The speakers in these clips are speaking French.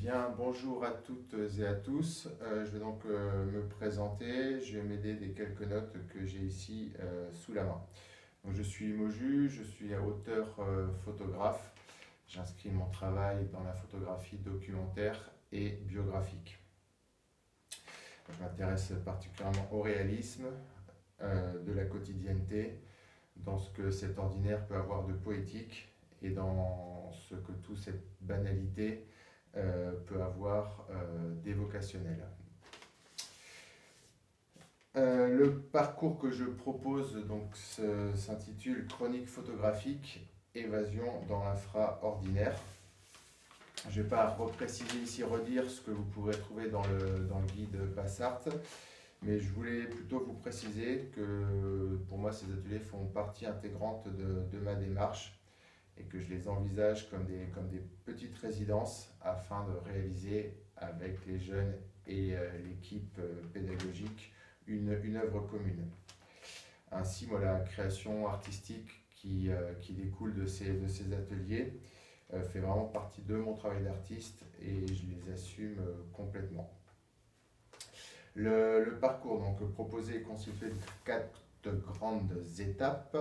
Bien, bonjour à toutes et à tous. Je vais donc me présenter. Je vais m'aider des quelques notes que j'ai ici sous la main. Donc, je suis Moju, je suis auteur photographe. J'inscris mon travail dans la photographie documentaire et biographique. Je m'intéresse particulièrement au réalisme, de la quotidienneté, dans ce que cet ordinaire peut avoir de poétique et dans ce que toute cette banalité peut avoir d'évocationnel. Le parcours que je propose donc s'intitule Chronique photographique, évasion dans l'infra-ordinaire. Je ne vais pas repréciser ici, redire ce que vous pourrez trouver dans le guide Passart, mais je voulais plutôt vous préciser que pour moi ces ateliers font partie intégrante de ma démarche et que je les envisage comme des petites résidences afin de réaliser avec les jeunes et l'équipe pédagogique une œuvre commune. Ainsi, moi, la création artistique qui découle de ces ateliers fait vraiment partie de mon travail d'artiste et je les assume complètement. Le parcours donc, proposé est constitué de 4 grandes étapes.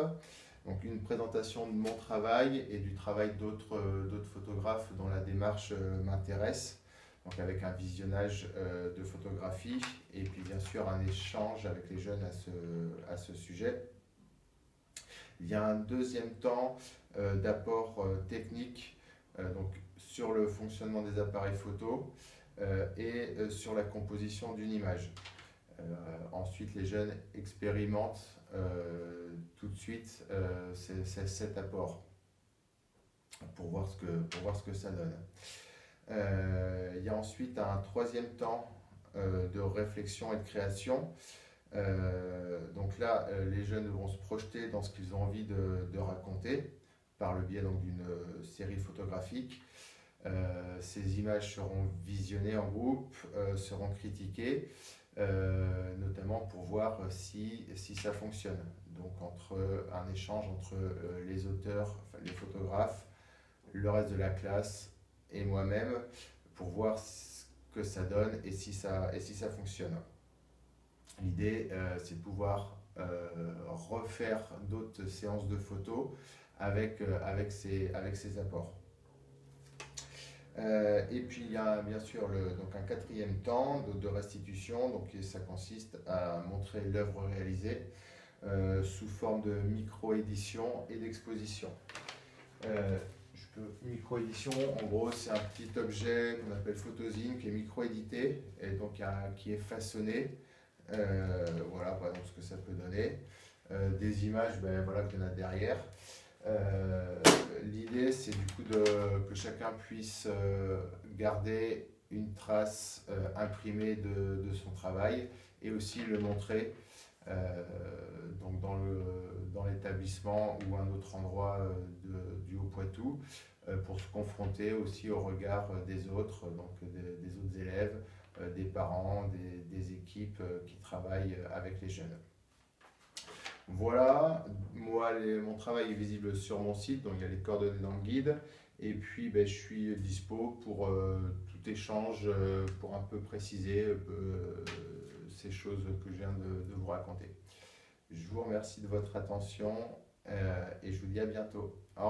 Donc une présentation de mon travail et du travail d'autres photographes dont la démarche m'intéresse, donc avec un visionnage de photographies et puis bien sûr un échange avec les jeunes à ce sujet. Il y a un deuxième temps d'apport technique donc sur le fonctionnement des appareils photo et sur la composition d'une image. Ensuite, les jeunes expérimentent tout de suite cet apport pour voir ce que ça donne. Il y a ensuite un troisième temps de réflexion et de création. Donc là, les jeunes vont se projeter dans ce qu'ils ont envie de raconter par le biais d'une série photographique. Ces images seront visionnées en groupe, seront critiquées, notamment pour voir si ça fonctionne. Donc un échange entre les auteurs, enfin, les photographes, le reste de la classe et moi-même pour voir ce que ça donne et si ça fonctionne. L'idée, c'est de pouvoir refaire d'autres séances de photos avec ces apports. Et puis il y a bien sûr donc un quatrième temps de restitution, donc ça consiste à montrer l'œuvre réalisée sous forme de micro-édition et d'exposition. Micro-édition, en gros, c'est un petit objet qu'on appelle photozine qui est micro-édité et donc qui est façonné. Voilà par exemple ce que ça peut donner. Des images, voilà qu'il y en a derrière. L'idée, c'est du coup que chacun puisse garder une trace imprimée de son travail et aussi le montrer donc dans l'établissement ou un autre endroit du Haut-Poitou pour se confronter aussi au regard des autres, donc des autres élèves, des parents, des équipes qui travaillent avec les jeunes. Voilà, moi mon travail est visible sur mon site, donc il y a les coordonnées dans le guide. Et puis je suis dispo pour tout échange, pour un peu préciser ces choses que je viens de vous raconter. Je vous remercie de votre attention et je vous dis à bientôt. Au revoir.